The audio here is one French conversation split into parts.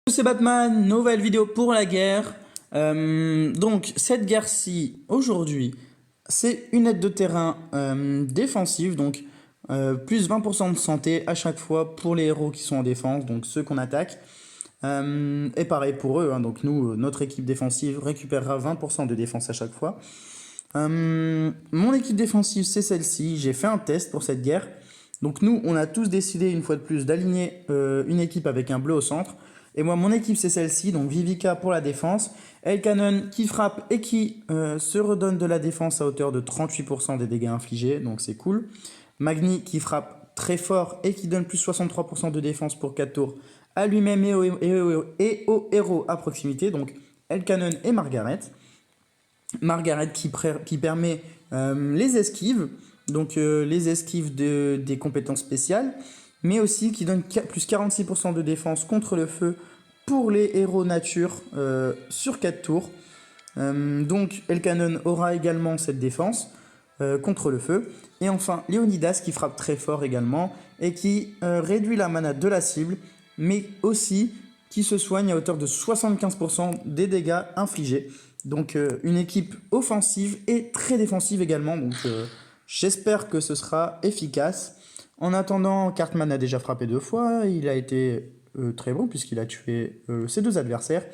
C'est Batman, nouvelle vidéo pour la guerre. Donc cette guerre-ci, aujourd'hui, c'est une aide de terrain défensive, donc plus 20% de santé à chaque fois pour les héros qui sont en défense, donc ceux qu'on attaque. Et pareil pour eux, hein, donc nous, notre équipe défensive récupérera 20% de défense à chaque fois. Mon équipe défensive, c'est celle-ci. J'ai fait un test pour cette guerre. Donc nous, on a tous décidé une fois de plus d'aligner une équipe avec un bleu au centre. Et moi, mon équipe, c'est celle-ci. Donc Vivica pour la défense. Elkanon qui frappe et qui se redonne de la défense à hauteur de 38% des dégâts infligés. Donc c'est cool. Magni qui frappe très fort et qui donne plus 63% de défense pour 4 tours à lui-même et aux héros à proximité. Donc Elkanon et Margaret. Margaret qui permet les esquives, donc les esquives des compétences spéciales, mais aussi qui donne plus 46% de défense contre le feu pour les héros nature sur 4 tours. Donc Elkanon aura également cette défense contre le feu. Et enfin Léonidas qui frappe très fort également et qui réduit la mana de la cible, mais aussi qui se soigne à hauteur de 75% des dégâts infligés. Donc une équipe offensive et très défensive également. Donc j'espère que ce sera efficace. En attendant, Cartman a déjà frappé 2 fois. Il a été très bon puisqu'il a tué ses 2 adversaires.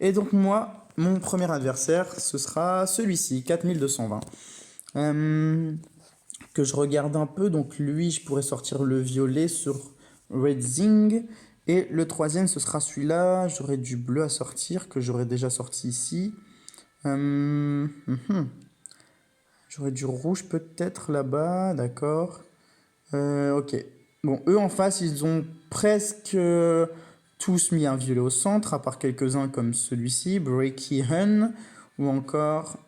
Et donc moi, mon premier adversaire, ce sera celui-ci, 4220. Que je regarde un peu. Donc lui, je pourrais sortir le violet sur Red Zing. Et le troisième, ce sera celui-là. J'aurais du bleu à sortir, que j'aurais déjà sorti ici. J'aurais du rouge peut-être là-bas, d'accord. Ok. Bon, eux en face, ils ont presque tous mis un violet au centre, à part quelques-uns comme celui-ci, Breaky Hun, ou encore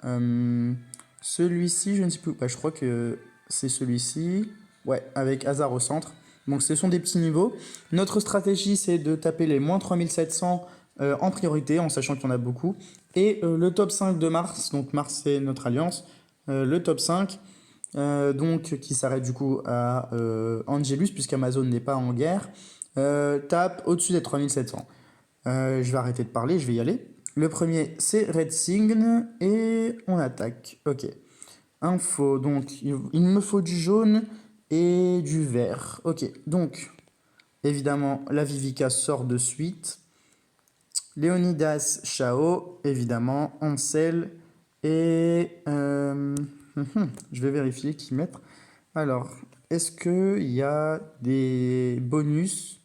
celui-ci, je ne sais plus. Bah, je crois que c'est celui-ci. Ouais, avec Hazard au centre. Donc ce sont des petits niveaux. Notre stratégie, c'est de taper les moins 3700 en priorité, en sachant qu'il y en a beaucoup. Et le top 5 de Mars, donc Mars c'est notre alliance, le top 5, donc qui s'arrête du coup à Angelus, puisqu'Amazon n'est pas en guerre, tape au-dessus des 3700. Je vais arrêter de parler, je vais y aller. Le premier c'est Red Sign et on attaque. Ok. Info, donc il me faut du jaune et du vert. Ok, donc évidemment la Vivica sort de suite. Léonidas, Chao, évidemment, Ansel et... je vais vérifier qui mettre. Alors, est-ce qu'il y a des bonus?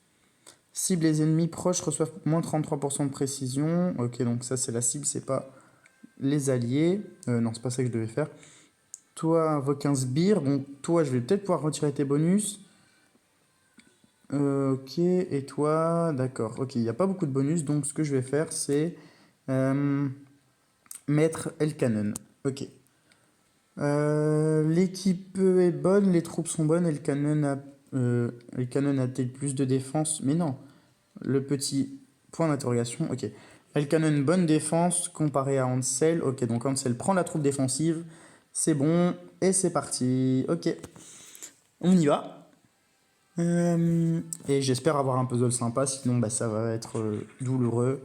Cible les ennemis proches reçoivent moins 33% de précision. Ok, donc ça c'est la cible, c'est pas les alliés. Non, c'est pas ça que je devais faire. Toi, invoque un sbire. Donc toi, je vais peut-être pouvoir retirer tes bonus. Ok, et toi, d'accord. Ok, il n'y a pas beaucoup de bonus, donc ce que je vais faire, c'est mettre Elkanon. Ok. L'équipe est bonne, les troupes sont bonnes, Elkanon a peut-être plus de défense, mais non. Le petit point d'interrogation, ok. Elkanon, bonne défense comparé à Ansel. Ok, donc Ansel prend la troupe défensive, c'est bon, et c'est parti. Ok, on y va. Et j'espère avoir un puzzle sympa, sinon bah, ça va être douloureux.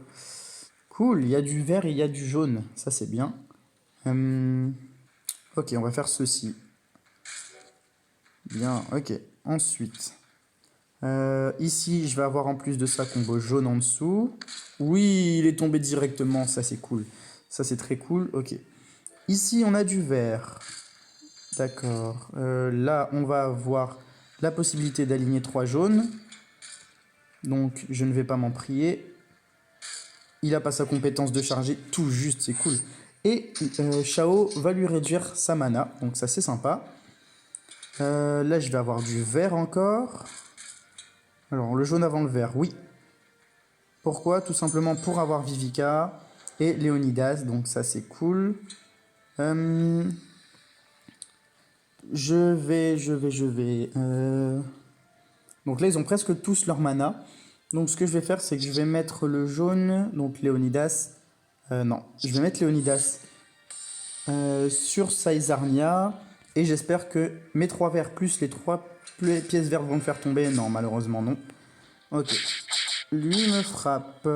Cool, il y a du vert et il y a du jaune, ça c'est bien. Ok, on va faire ceci. Bien, ok. Ensuite, ici je vais avoir en plus de ça combo jaune en dessous. Oui, il est tombé directement, ça c'est cool. Ça c'est très cool, ok. Ici on a du vert. D'accord. Là on va avoir la possibilité d'aligner 3 jaunes. Donc je ne vais pas m'en prier. Il a pas sa compétence de charger tout juste, c'est cool. Et Shao va lui réduire sa mana, donc ça c'est sympa. Là je vais avoir du vert encore. Alors le jaune avant le vert, oui. Pourquoi? Tout simplement pour avoir Vivica et Léonidas, donc ça c'est cool. Je vais. Donc là ils ont presque tous leur mana. Donc ce que je vais faire, c'est que je vais mettre le jaune, donc Léonidas. Non, je vais mettre Léonidas sur Saizarnia. Et j'espère que mes 3 verts plus les 3 pièces vertes vont le faire tomber. Non, malheureusement non. Ok. Lui me frappe,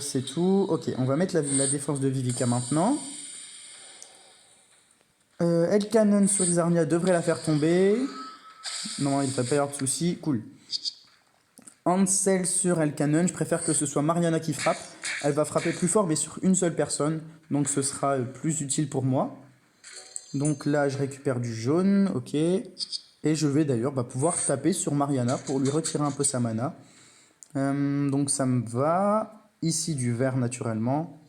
c'est tout. Ok, on va mettre la défense de Vivica maintenant. El Canon sur Xarnia devrait la faire tomber. Non, il ne devrait pas y avoir de soucis. Cool. Ansel sur El Canon, je préfère que ce soit Mariana qui frappe. Elle va frapper plus fort, mais sur une seule personne. Donc ce sera plus utile pour moi. Donc là, je récupère du jaune, ok. Et je vais d'ailleurs pouvoir taper sur Mariana pour lui retirer un peu sa mana. Donc ça me va. Ici, du vert naturellement.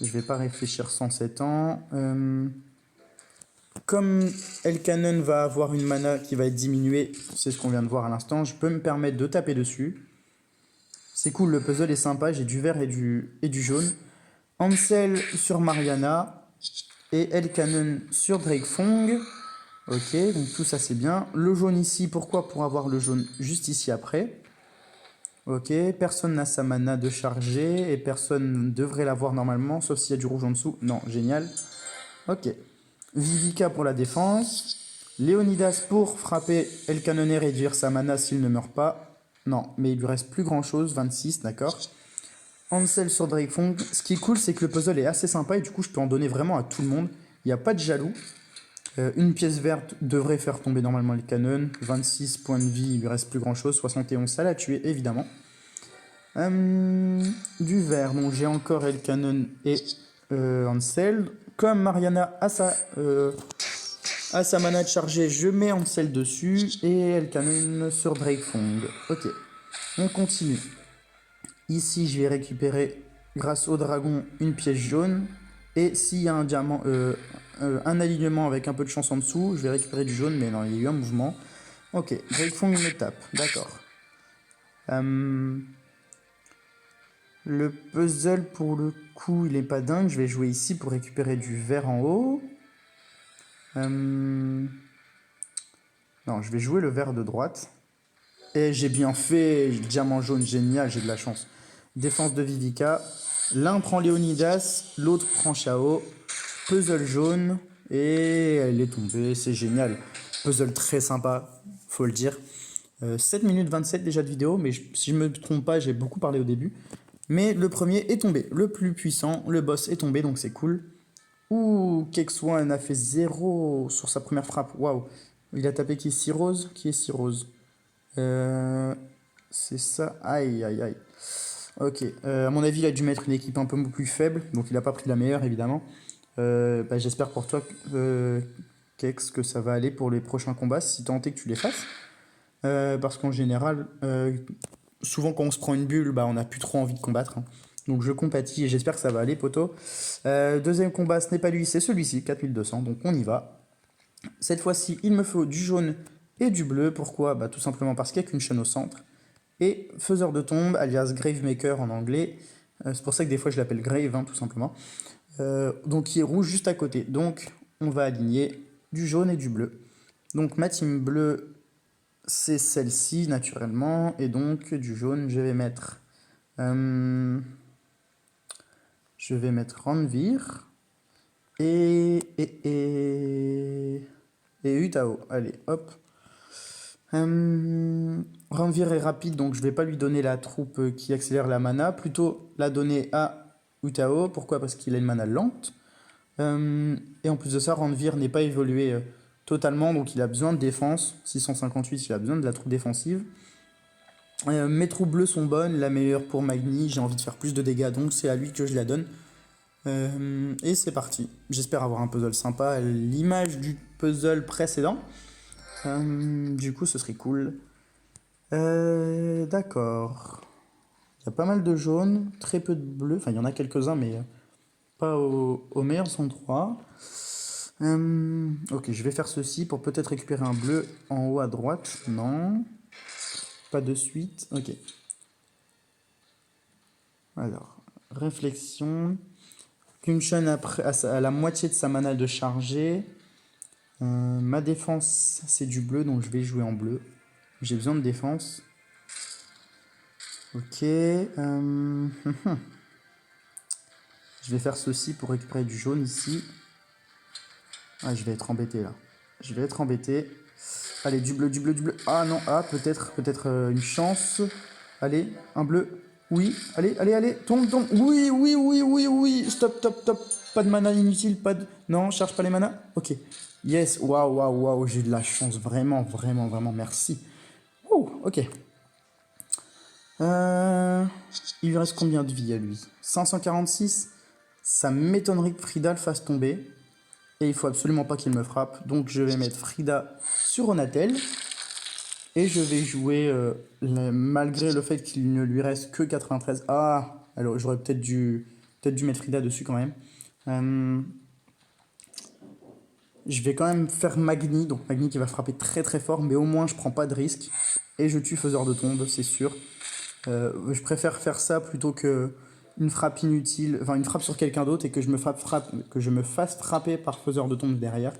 Je vais pas réfléchir 107 ans. Comme El Canon va avoir une mana qui va être diminuée, c'est ce qu'on vient de voir à l'instant, je peux me permettre de taper dessus. C'est cool, le puzzle est sympa, j'ai du vert et du jaune. Ansel sur Mariana et El Canon sur Drakefong. Ok, donc tout ça c'est bien. Le jaune ici, pourquoi? Pour avoir le jaune juste ici après. Ok, personne n'a sa mana de charger et personne devrait l'avoir normalement, sauf s'il y a du rouge en dessous. Non, génial. Ok. Vivica pour la défense. Léonidas pour frapper El Canon et réduire sa mana s'il ne meurt pas. Non, mais il lui reste plus grand chose, 26, d'accord. Ansel sur Drakefong. Ce qui est cool, c'est que le puzzle est assez sympa et du coup, je peux en donner vraiment à tout le monde. Il n'y a pas de jaloux. Une pièce verte devrait faire tomber normalement le canon. 26 points de vie, il lui reste plus grand chose. 71, ça l'a tué, évidemment. Du vert, donc j'ai encore El Canon et Ansel. Comme Mariana a sa mana de chargée, je mets Ansel dessus et El Canon sur Drakefong. Ok, on continue. Ici, je vais récupérer, grâce au dragon, une pièce jaune. Et s'il y a un diamant, un alignement avec un peu de chance en dessous, je vais récupérer du jaune, mais non, il y a eu un mouvement. Ok, Drakefong me tape, d'accord. Le puzzle, pour le coup, il est pas dingue. Je vais jouer ici pour récupérer du vert en haut. Non, je vais jouer le vert de droite. Et j'ai bien fait, diamant jaune, génial, j'ai de la chance. Défense de Vivica. L'un prend Léonidas, l'autre prend Chao. Puzzle jaune. Et elle est tombée, c'est génial. Puzzle très sympa, faut le dire. 7 minutes 27 déjà de vidéo, mais si je me trompe pas, j'ai beaucoup parlé au début. Mais le premier est tombé, le plus puissant, le boss est tombé, donc c'est cool. Ouh, Kex1 a fait 0 sur sa première frappe, waouh. Il a tapé qui est Cyrose? Qui est Cyrose? C'est ça, aïe aïe aïe. Ok, à mon avis il a dû mettre une équipe un peu plus faible, donc il n'a pas pris la meilleure évidemment. J'espère pour toi, Kex, que ça va aller pour les prochains combats, si tant est que tu les fasses. Parce qu'en général, souvent quand on se prend une bulle, on n'a plus trop envie de combattre. Hein. Donc je compatis et j'espère que ça va aller, poto. Deuxième combat, ce n'est pas lui, c'est celui-ci, 4200, donc on y va. Cette fois-ci, il me faut du jaune et du bleu. Pourquoi? Tout simplement parce qu'il n'y a qu'une chaîne au centre. Et faiseur de tombe, alias Gravemaker en anglais. C'est pour ça que des fois je l'appelle Grave, hein, tout simplement. Donc il est rouge juste à côté. Donc on va aligner du jaune et du bleu. Donc ma team bleue, c'est celle-ci naturellement. Et donc du jaune, je vais mettre Ranvir et Utao. Allez, hop. Ranvir est rapide, donc je vais pas lui donner la troupe qui accélère la mana, plutôt la donner à Utao. Pourquoi? Parce qu'il a une mana lente. Et en plus de ça, Ranvir n'est pas évolué totalement, donc il a besoin de défense. 658, il a besoin de la troupe défensive. Mes troupes bleues sont bonnes, la meilleure pour Magni, j'ai envie de faire plus de dégâts, donc c'est à lui que je la donne. Et c'est parti. J'espère avoir un puzzle sympa, à l'image du puzzle précédent. Du coup, ce serait cool. D'accord. Il y a pas mal de jaunes, très peu de bleus. Enfin, il y en a quelques-uns, mais pas au meilleur endroit. Ok, je vais faire ceci pour peut-être récupérer un bleu en haut à droite. Non. Pas de suite. Ok. Alors, réflexion. Kumshon après à la moitié de sa mana de chargée. Ma défense, c'est du bleu, donc je vais jouer en bleu. J'ai besoin de défense. Ok. Je vais faire ceci pour récupérer du jaune ici. Ah, je vais être embêté là. Je vais être embêté. Allez, du bleu, du bleu, du bleu. Ah non, ah, peut-être une chance. Allez, un bleu. Oui, allez, allez, allez, tombe, tombe. Oui, oui, oui, oui, oui. Stop, stop, stop. Pas de mana inutile, pas de... Non, cherche pas les manas. Ok. Yes, waouh, waouh, waouh, j'ai de la chance. Vraiment, vraiment, vraiment, merci. Ouh, ok. Euh, Il lui reste combien de vie à lui? 546. Ça m'étonnerait que Frida le fasse tomber. Et il faut absolument pas qu'il me frappe. Donc je vais mettre Frida sur Onatel. Et je vais jouer, malgré le fait qu'il ne lui reste que 93. Ah, alors j'aurais peut-être dû mettre Frida dessus quand même. Euh, je vais quand même faire Magni. Donc Magni qui va frapper très très fort. Mais au moins je prends pas de risque. Et je tue Faiseur de Tombe, c'est sûr. Je préfère faire ça plutôt que une frappe inutile, enfin une frappe sur quelqu'un d'autre et que que je me fasse frapper par Faiseur de Tombe derrière.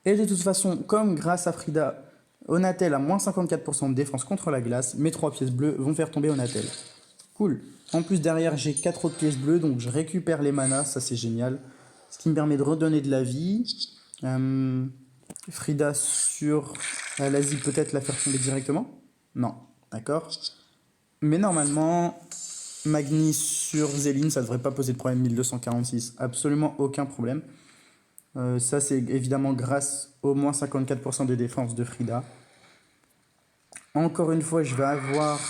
Et de toute façon, comme grâce à Frida, Onatel a moins 54% de défense contre la glace, mes 3 pièces bleues vont faire tomber Onatel. Cool. En plus derrière j'ai 4 autres pièces bleues, donc je récupère les manas, ça c'est génial. Ce qui me permet de redonner de la vie. Frida sur l'Asie, peut-être la faire tomber directement. Non, d'accord. Mais normalement, Magni sur Zéline, ça devrait pas poser de problème. 1246, absolument aucun problème. Ça, c'est évidemment grâce au moins 54% de défense de Frida. Encore une fois, je vais avoir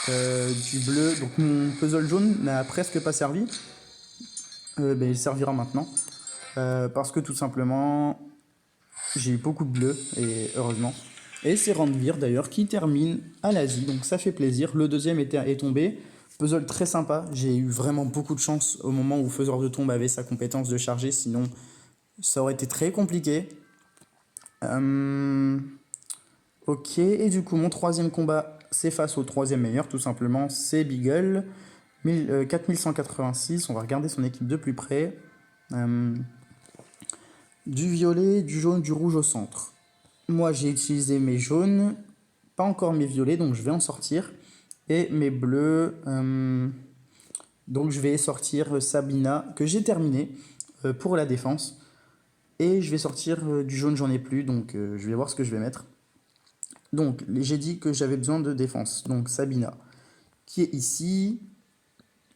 du bleu. Donc mon puzzle jaune n'a presque pas servi. Ben, il servira maintenant. Parce que tout simplement, j'ai eu beaucoup de bleu, et heureusement. Et c'est Randvir d'ailleurs qui termine à l'Asie, donc ça fait plaisir. Le deuxième est tombé. Puzzle très sympa. J'ai eu vraiment beaucoup de chance au moment où Faiseur de Tombe avait sa compétence de charger, sinon ça aurait été très compliqué. Ok, et du coup, mon troisième combat, c'est face au troisième meilleur, tout simplement, c'est Beagle. 4186, on va regarder son équipe de plus près. Du violet, du jaune, du rouge au centre. Moi, j'ai utilisé mes jaunes, pas encore mes violets, donc je vais en sortir. Et mes bleus, donc je vais sortir Sabina, que j'ai terminé pour la défense. Et je vais sortir du jaune, j'en ai plus, donc je vais voir ce que je vais mettre. Donc, j'ai dit que j'avais besoin de défense. Donc, Sabina, qui est ici.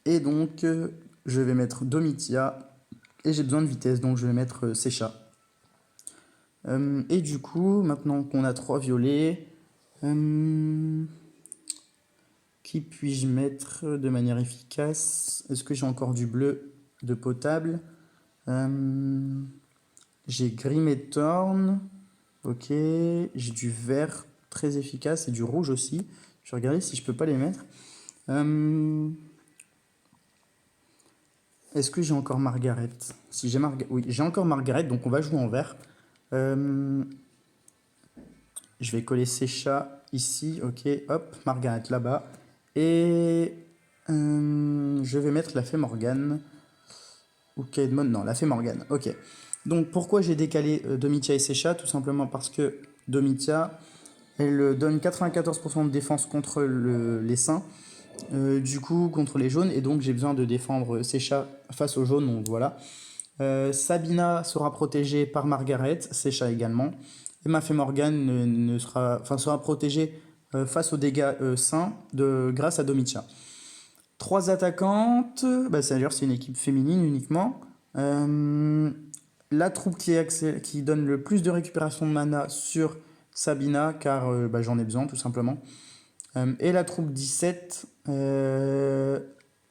Et donc, je vais mettre Domitia. Et j'ai besoin de vitesse, donc je vais mettre Secha. Et du coup, maintenant qu'on a 3 violets, qui puis-je mettre de manière efficace? Est-ce que j'ai encore du bleu de potable? J'ai Grim et Thorn. Ok, j'ai du vert très efficace et du rouge aussi. Je vais regarder si je peux pas les mettre. Est-ce que j'ai encore Margaret? Si j'ai Oui, j'ai encore Margaret, donc on va jouer en vert. Je vais coller Secha ici, ok, hop, Margaret là-bas. Et je vais mettre la Fée Morgane. Ou Kaedmon, non, la Fée Morgane, ok. Donc pourquoi j'ai décalé Domitia et Secha? Tout simplement parce que Domitia, elle donne 94% de défense contre les saints, du coup contre les jaunes, et donc j'ai besoin de défendre Secha face aux jaunes, donc voilà. Sabina sera protégée par Margaret, Secha également, et ma Fée Morgane sera protégée face aux dégâts saints grâce à Domitia. 3 attaquantes, bah, c'est-à-dire c'est une équipe féminine uniquement. La troupe qui donne le plus de récupération de mana sur Sabina, car bah, j'en ai besoin tout simplement. Et la troupe 17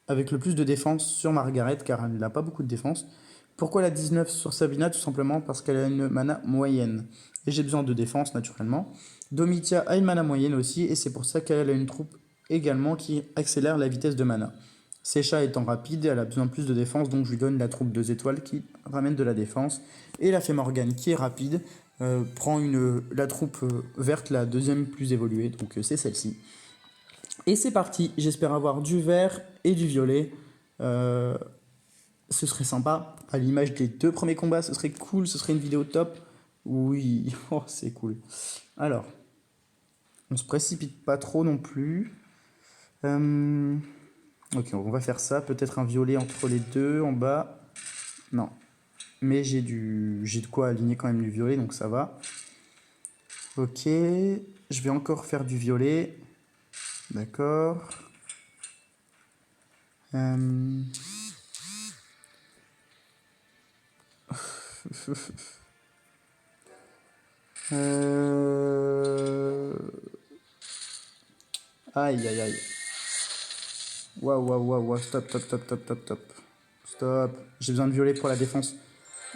avec le plus de défense sur Margaret, car elle n'a pas beaucoup de défense. Pourquoi la 19 sur Sabina? Tout simplement parce qu'elle a une mana moyenne. Et j'ai besoin de défense naturellement. Domitia a une mana moyenne aussi, et c'est pour ça qu'elle a une troupe également qui accélère la vitesse de mana. Secha étant rapide, elle a besoin de plus de défense, donc je lui donne la troupe 2 étoiles qui ramène de la défense. Et la Fée Morgane qui est rapide prend la troupe verte, la deuxième plus évoluée, donc c'est celle-ci. Et c'est parti, j'espère avoir du vert et du violet. Ce serait sympa, à l'image des 2 premiers combats, ce serait cool, ce serait une vidéo top. Oui, oh, c'est cool. Alors, on se précipite pas trop non plus. Ok, on va faire ça. Peut-être un violet entre les deux en bas. Non. Mais j'ai de quoi aligner quand même du violet, donc ça va. Ok. Je vais encore faire du violet. D'accord. Euh... Aïe, aïe, aïe. Waouh, waouh, waouh, waouh. Stop, stop, stop, stop, stop, stop. Stop. J'ai besoin de violet pour la défense.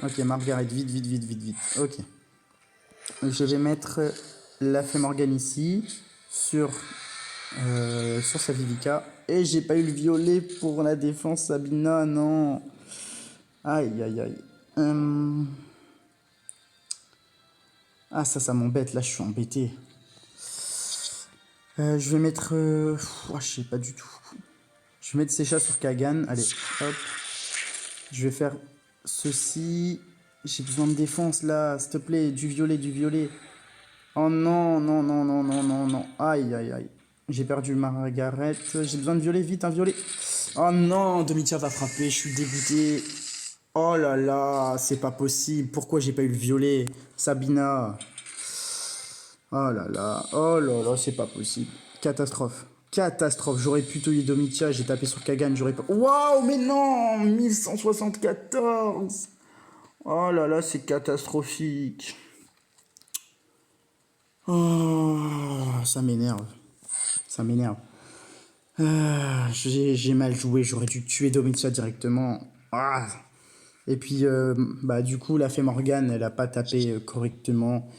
Ok, Margaret, vite, vite, vite, vite, vite. Ok. Je vais mettre la Fée Morgane ici, sur sa Vivica. Et j'ai pas eu le violet pour la défense, Sabina, non. Aïe, aïe, aïe. Ah, ça m'embête, là, je suis embêté. Je vais mettre... je sais pas du tout. Je vais mettre Secha sur Kagan. Allez, hop. Je vais faire ceci. J'ai besoin de défense, là. S'il te plaît, du violet, du violet. Oh non, non, non, non, non, non, non. Aïe, aïe, aïe. J'ai perdu Margaret. J'ai besoin de violet, vite, un violet. Oh non, Domitia va frapper, je suis dégoûté. Oh là là, c'est pas possible. Pourquoi j'ai pas eu le violet? Sabina. Oh là là, c'est pas possible. Catastrophe. Catastrophe. J'aurais pu tuer Domitia, j'ai tapé sur Kagan, j'aurais pas... Waouh, mais non 1174. Oh là là, c'est catastrophique. Oh, ça m'énerve. Ça m'énerve. J'ai mal joué, j'aurais dû tuer Domitia directement. Ah. Et puis, bah, du coup, la Fée Morgane, elle a pas tapé correctement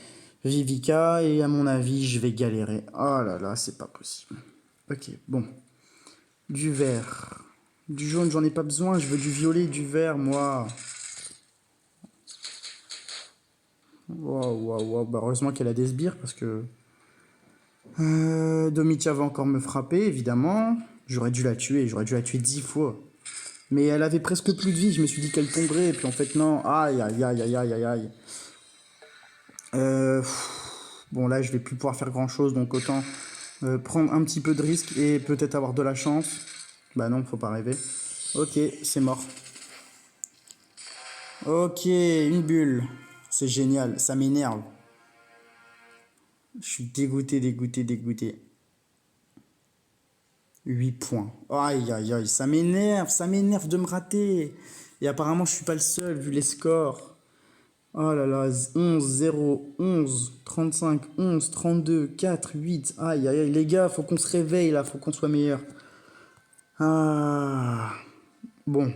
Vivica. Et à mon avis, je vais galérer. Oh là là, c'est pas possible. Ok, bon. Du vert. Du jaune, j'en ai pas besoin. Je veux du violet, du vert, moi. Waouh, waouh, waouh. Bah, heureusement qu'elle a des sbires parce que... Domitia va encore me frapper, évidemment. J'aurais dû la tuer 10 fois. Mais elle avait presque plus de vie, je me suis dit qu'elle tomberait, et puis en fait non. Aïe, aïe, aïe, aïe, aïe, aïe, aïe. Bon là, je vais plus pouvoir faire grand chose, donc autant prendre un petit peu de risque et peut-être avoir de la chance. Bah non, faut pas rêver. Ok, c'est mort. Ok, une bulle. C'est génial, ça m'énerve. Je suis dégoûté, dégoûté, dégoûté. 8 points. Aïe, aïe, aïe, ça m'énerve de me rater. Et apparemment, je suis pas le seul, vu les scores. Oh là là, 11, 0, 11, 35, 11, 32, 4, 8. Aïe, aïe, aïe, les gars, faut qu'on se réveille là, faut qu'on soit meilleur. Ah. Bon,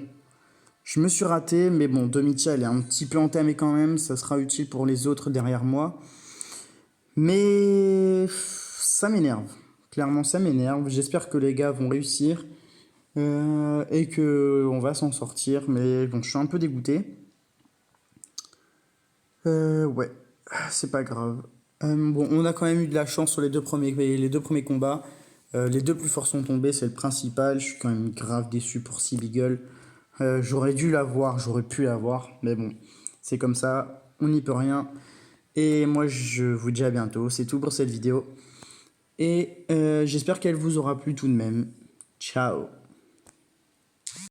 je me suis raté, mais bon, Domitia, elle est un petit peu entamée quand même, ça sera utile pour les autres derrière moi. Mais ça m'énerve, clairement ça m'énerve. J'espère que les gars vont réussir et que on va s'en sortir, mais bon, je suis un peu dégoûté. Ouais, c'est pas grave. Bon, on a quand même eu de la chance sur les deux premiers combats. Les deux plus forts sont tombés, c'est le principal. Je suis quand même grave déçu pour Sea Beagle. J'aurais dû l'avoir, j'aurais pu l'avoir, mais bon, c'est comme ça, on n'y peut rien. Et moi, je vous dis à bientôt. C'est tout pour cette vidéo. Et j'espère qu'elle vous aura plu tout de même. Ciao!